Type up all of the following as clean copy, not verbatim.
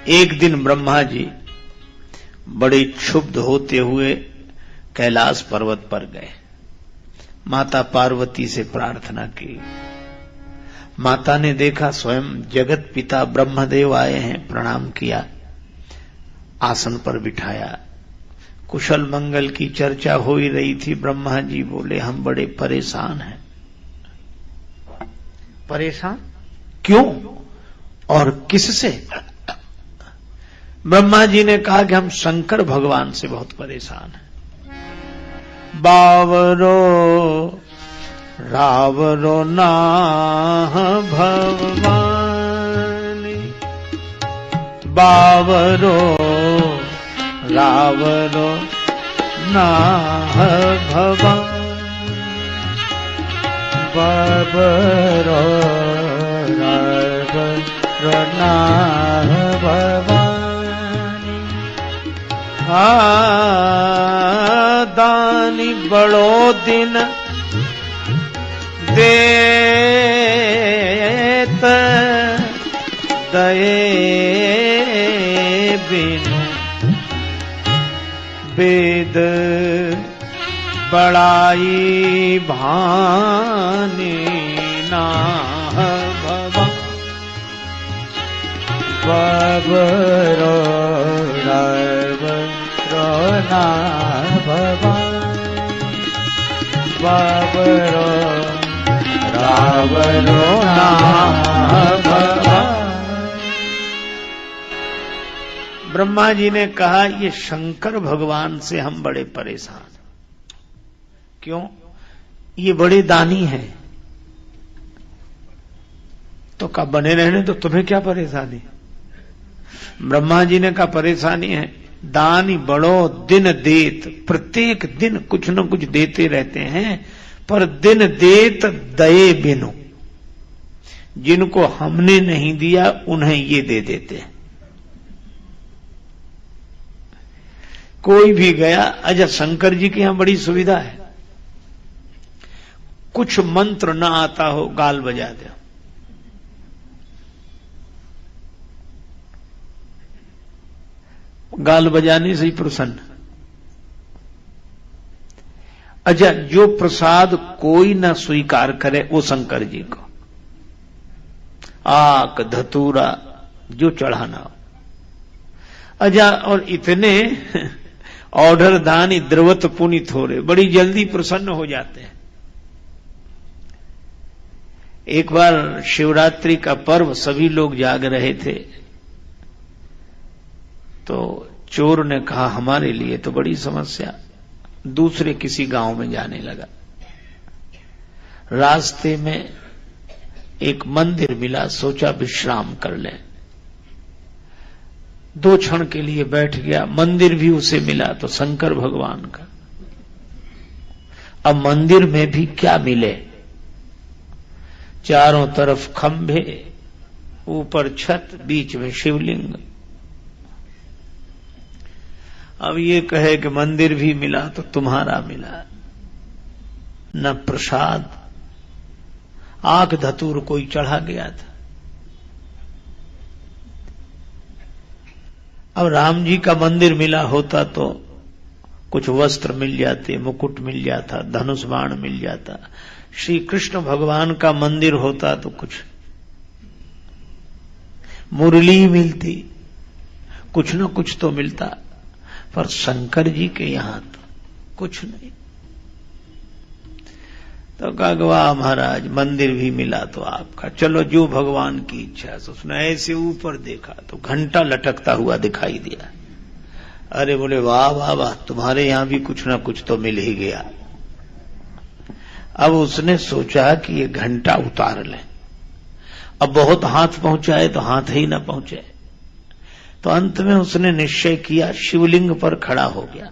एक दिन ब्रह्मा जी बड़े क्षुब्ध होते हुए कैलाश पर्वत पर गए। माता पार्वती से प्रार्थना की। माता ने देखा स्वयं जगत पिता ब्रह्मदेव आए हैं, प्रणाम किया, आसन पर बिठाया। कुशल मंगल की चर्चा हो ही रही थी। ब्रह्मा जी बोले, हम बड़े परेशान हैं। परेशान क्यों और किससे? ब्रह्मा जी ने कहा कि हम शंकर भगवान से बहुत परेशान हैं। बावरो रावरो नाह भगवानी, बावरो रावरो नाह भगवान, बावरो रावरो नाह भगवानी। दानी बड़ो दिन देत, दये बिनु वेद बड़ाई भानी नाह भगवान, बाबरो रावरो नाह भगवान, बाबरो रावरो नाह भगवान। ब्रह्मा जी ने कहा, ये शंकर भगवान से हम बड़े परेशान। क्यों? ये बड़े दानी हैं। तो कब बने रहने तो तुम्हें क्या परेशानी? ब्रह्मा जी ने कहा, परेशानी है, दानी बड़ो दिन देत, प्रत्येक दिन कुछ न कुछ देते रहते हैं, पर दिन देत दये बिनु, जिनको हमने नहीं दिया उन्हें ये दे देते हैं। कोई भी गया, अच्छा शंकर जी के यहां बड़ी सुविधा है, कुछ मंत्र ना आता हो गाल बजा दे, गाल बजाने से ही प्रसन्न। अच्छा, जो प्रसाद कोई ना स्वीकार करे वो शंकर जी को, आक धतूरा जो चढ़ाना हो। अच्छा, और इतने ऑर्डर दानी द्रवत पुनित हो रहे, बड़ी जल्दी प्रसन्न हो जाते हैं। एक बार शिवरात्रि का पर्व, सभी लोग जाग रहे थे, तो चोर ने कहा हमारे लिए तो बड़ी समस्या, दूसरे किसी गांव में जाने लगा। रास्ते में एक मंदिर मिला, सोचा विश्राम कर लें, 2 क्षण के लिए बैठ गया। मंदिर भी उसे मिला तो शंकर भगवान का। अब मंदिर में भी क्या मिले, चारों तरफ खंभे, ऊपर छत, बीच में शिवलिंग। अब ये कहे कि मंदिर भी मिला तो तुम्हारा मिला, न प्रसाद, आंख धतूर कोई चढ़ा गया था। अब राम जी का मंदिर मिला होता तो कुछ वस्त्र मिल जाते, मुकुट मिल जाता, धनुष बाण मिल जाता। श्री कृष्ण भगवान का मंदिर होता तो कुछ मुरली मिलती, कुछ न कुछ तो मिलता, पर शंकर जी के यहां तो कुछ नहीं। तो कहा, वाह महाराज, मंदिर भी मिला तो आपका, चलो जो भगवान की इच्छा है। उसने ऐसे ऊपर देखा तो घंटा लटकता हुआ दिखाई दिया। अरे बोले, वाह वाह वाह, तुम्हारे यहां भी कुछ ना कुछ तो मिल ही गया। अब उसने सोचा कि ये घंटा उतार ले, अब बहुत हाथ पहुंचाए तो हाथ ही ना पहुंचे। तो अंत में उसने निश्चय किया, शिवलिंग पर खड़ा हो गया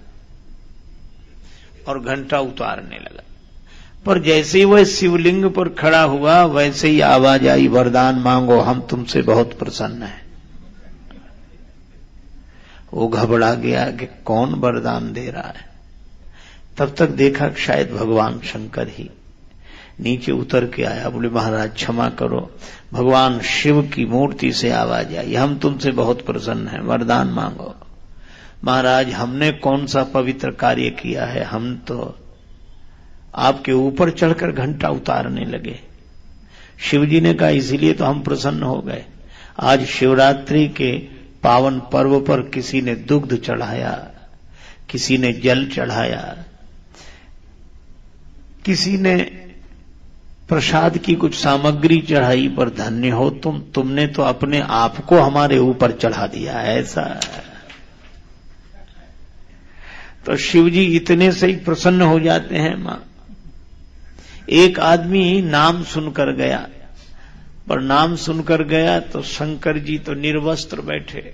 और घंटा उतारने लगा। पर जैसे ही वह शिवलिंग पर खड़ा हुआ, वैसे ही आवाज आई, वरदान मांगो, हम तुमसे बहुत प्रसन्न हैं। वो घबरा गया कि कौन वरदान दे रहा है। तब तक देखा कि शायद भगवान शंकर ही। नीचे उतर के आया, बोले महाराज क्षमा करो, भगवान शिव की मूर्ति से आवाज आई, हम तुमसे बहुत प्रसन्न हैं, वरदान मांगो। महाराज हमने कौन सा पवित्र कार्य किया है, हम तो आपके ऊपर चढ़कर घंटा उतारने लगे। शिवजी ने कहा इसीलिए तो हम प्रसन्न हो गए। आज शिवरात्रि के पावन पर्व पर किसी ने दुग्ध चढ़ाया, किसी ने जल चढ़ाया, किसी ने प्रसाद की कुछ सामग्री चढ़ाई, पर धन्य हो तुमने तो अपने आप को हमारे ऊपर चढ़ा दिया। ऐसा तो शिवजी इतने से ही प्रसन्न हो जाते हैं। मां, एक आदमी नाम सुनकर गया, पर नाम सुनकर गया तो शंकर जी तो निर्वस्त्र बैठे,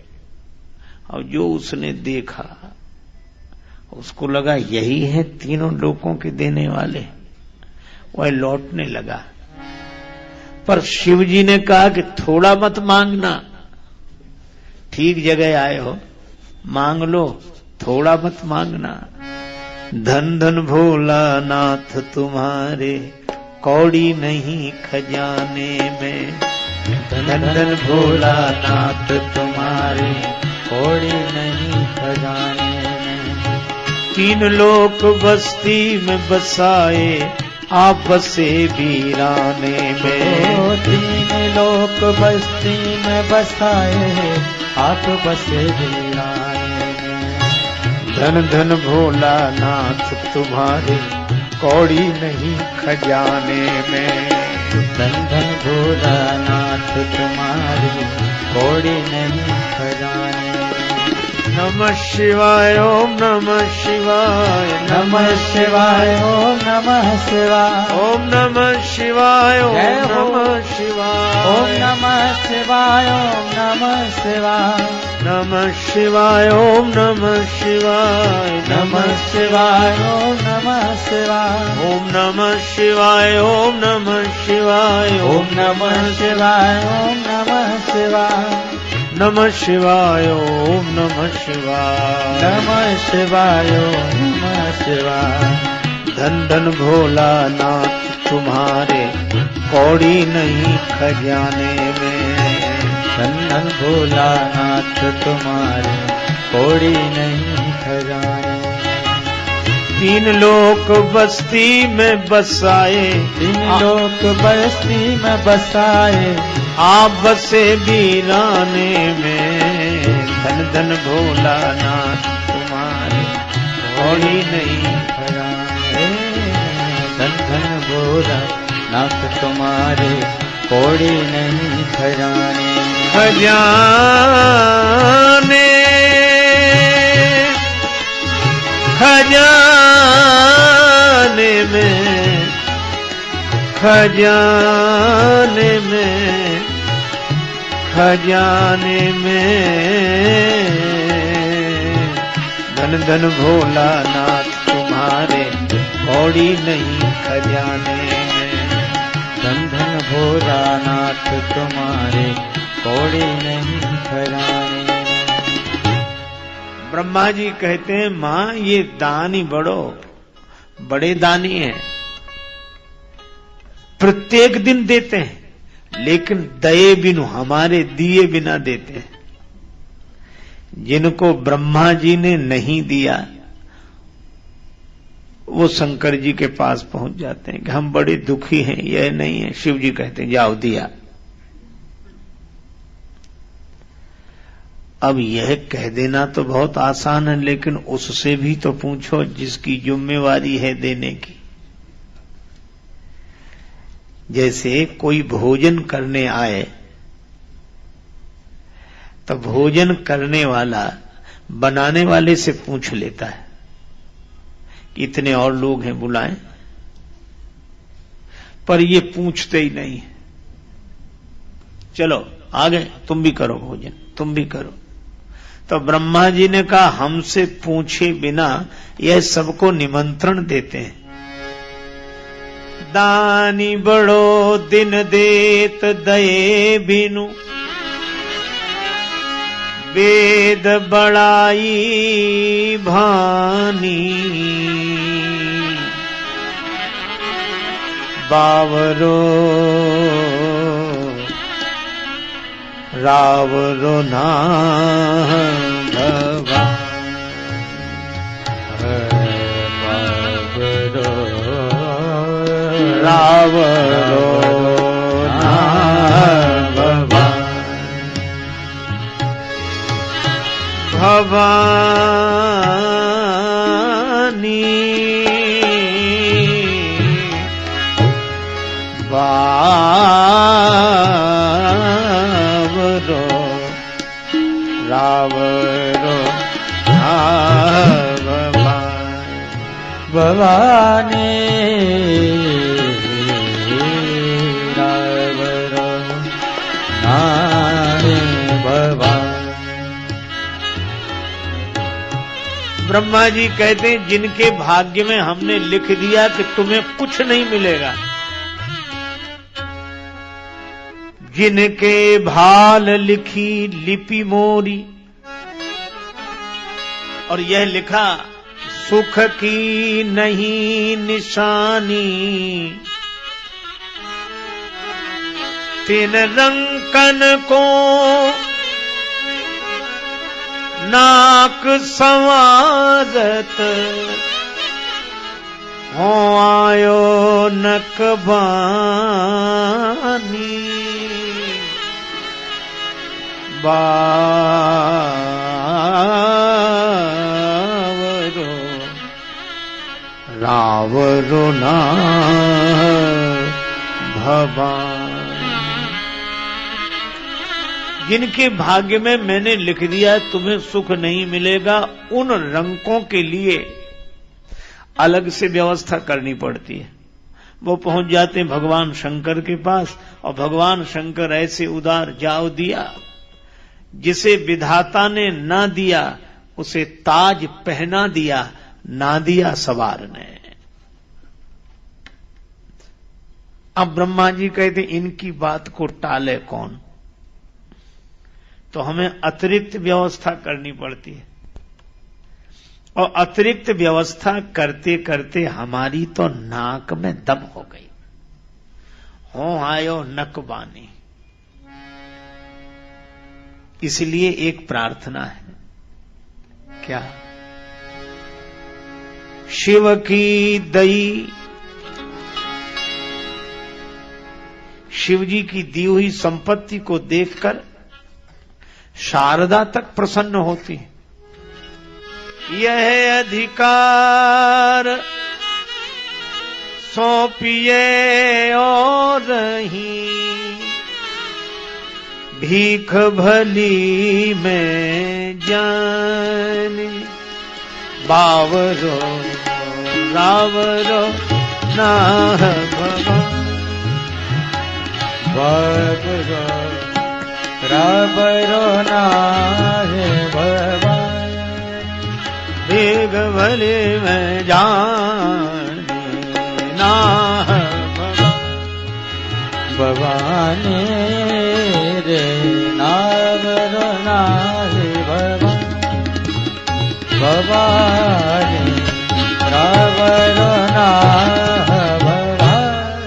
और जो उसने देखा उसको लगा यही है तीनों लोगों के देने वाले, वह लौटने लगा। पर शिवजी ने कहा कि थोड़ा मत मांगना, ठीक जगह आए हो, मांग लो, थोड़ा मत मांगना। धन धन भोला नाथ तुम्हारे कौड़ी नहीं खजाने में, धन धन भोला नाथ तुम्हारे कौड़ी नहीं खजाने में। तीन लोक बस्ती में बसाए आप बसे वीराने में, तीन लोक बस्ती में बसाए आप बसे वीराने में। धन धन भोला नाथ तुम्हारे कौड़ी नहीं खजाने में, धन धन भोला नाथ तुम्हारे कौड़ी नहीं खजाने में। नमः शिवाय ओम नमः शिवाय, नमः शिवाय ओम नमः शिवाय, ओम नमः शिवाय ओम नमः शिवाय, ओम नमः शिवाय ओम नमः शिवाय, नमः शिवाय ओम नमः शिवाय, नमः शिवाय ओम नमः शिवाय, ओम नमः शिवाय ओम नमः शिवाय, ओम नमः शिवाय ओम नमः शिवाय, नमः शिवाय ओम नमः शिवाय, नमः शिवाय ओम नमः शिवाय। धन धन भोला नाथ तुम्हारे कौड़ी नहीं खजाने में, धन धन भोला नाथ तुम्हारे कौड़ी नहीं खजाने में। तीन लोक बस्ती में बसाए, तीन लोक बस्ती में बसाए आप बसे वीराने में, धन धन भोला नाथ तुम्हारे कौड़ी नहीं खजाने। धन धन भोला नाथ तुम्हारे कौड़ी नहीं खजाने। खजाने खजाने में, खजाने में, खजाने में, धन धन भोला नाथ तुम्हारे कौड़ी नहीं खजाने में, धन धन भोला नाथ तुम्हारे कौड़ी नहीं खजाने में। ब्रह्मा जी कहते हैं मां ये दानी बड़े दानी हैं, प्रत्येक दिन देते हैं, लेकिन दये बिनु हमारे दिए बिना देते हैं। जिनको ब्रह्मा जी ने नहीं दिया वो शंकर जी के पास पहुंच जाते हैं कि हम बड़े दुखी हैं, यह नहीं है। शिव जी कहते हैं जाओ दिया। अब यह कह देना तो बहुत आसान है, लेकिन उससे भी तो पूछो जिसकी जिम्मेवारी है देने की। जैसे कोई भोजन करने आए तो भोजन करने वाला बनाने वाले से पूछ लेता है कि इतने और लोग हैं बुलाएं, पर ये पूछते ही नहीं। चलो आगे तुम भी करो भोजन, तुम भी करो। तो ब्रह्मा जी ने कहा हमसे पूछे बिना यह सबको निमंत्रण देते हैं। दानी बड़ो दिन देत दये बिनु, वेद बड़ाई भानी। बावरो रावरो ना भगवान, रावरो ना भगवान, भवानी बावरो रावरो ना भगवान, भवानी रावरो नारे भगवान। ब्रह्मा जी कहते हैं जिनके भाग्य में हमने लिख दिया कि तुम्हें कुछ नहीं मिलेगा, जिनके भाल लिखी लिपि मोरी, और यह लिखा सुख की नहीं निशानी, तिन रंकन को नाक संवारत, हो आयो नकबानी, बावरो रावरो ना भगवान। जिनके भाग्य में मैंने लिख दिया तुम्हें सुख नहीं मिलेगा, उन रंकों के लिए अलग से व्यवस्था करनी पड़ती है। वो पहुंच जाते हैं भगवान शंकर के पास, और भगवान शंकर ऐसे उदार जाओ दिया, जिसे विधाता ने ना दिया उसे ताज पहना दिया, ना दिया सवार ने। अब ब्रह्मा जी कहते इनकी बात को टाले कौन, तो हमें अतिरिक्त व्यवस्था करनी पड़ती है, और अतिरिक्त व्यवस्था करते करते हमारी तो नाक में दम हो गई, हो आयो नकबानी। इसलिए एक प्रार्थना है, क्या? शिव की दई, शिव जी की दी हुई संपत्ति को देखकर शारदा तक प्रसन्न होती है। यह अधिकार सौंपिए और ही, भीख भली में जाने, बावरो रावरो ना भगवान, बावरो रावरो ना भगवान, भीख भली में जाने ना भगवान, भवानी रे नावरो नाहे भगवान, भवानी रावरो नाहे भगवान।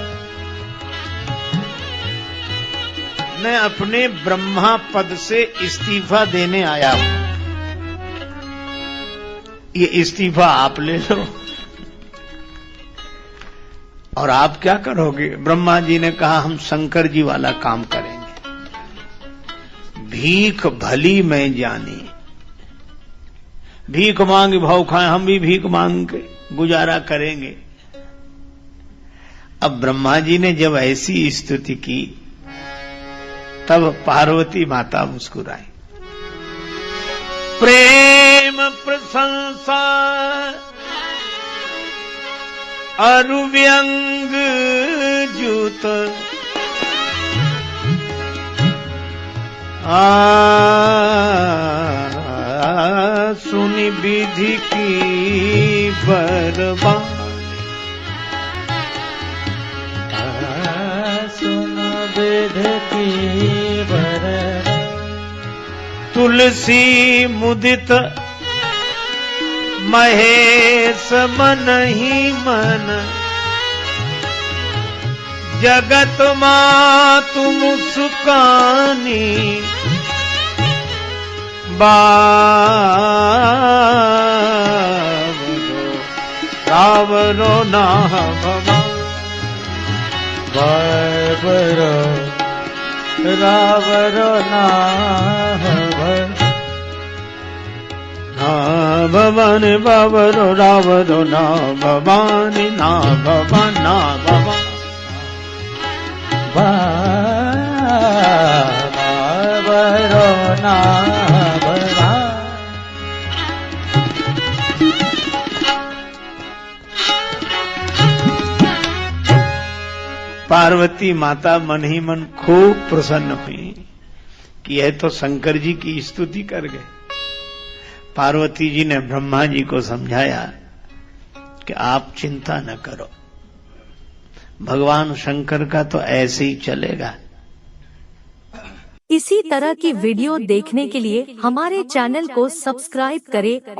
मैं अपने ब्रह्मा पद से इस्तीफा देने आया हूं, ये इस्तीफा आप ले लो। और आप क्या करोगे? ब्रह्मा जी ने कहा हम शंकर जी वाला काम करेंगे, भीख भली में जानी, भीख मांग भाव खाएं, हम भी भीख मांग के गुजारा करेंगे। अब ब्रह्मा जी ने जब ऐसी स्तुति की तब पार्वती माता मुस्कुराई, प्रेम प्रशंसा अरुव्यंग जूत, सुनि विधि की बरबाद, सुन विधि की बरबाद, तुलसी मुदित महेश मन ही मन, जगत मातु मुस्कानी बावरो रावरो ना भगवान बाबरो रावरो ना भवानी बाबरो रावरो ना भवानी ना भवान ना भवान बाबरो ना भवान। पार्वती माता मन ही मन खूब प्रसन्न हुई कि यह तो शंकर जी की स्तुति कर गए। पार्वती जी ने ब्रह्मा जी को समझाया कि आप चिंता न करो, भगवान शंकर का तो ऐसे ही चलेगा। इसी तरह की वीडियो देखने के लिए हमारे चैनल को सब्सक्राइब करें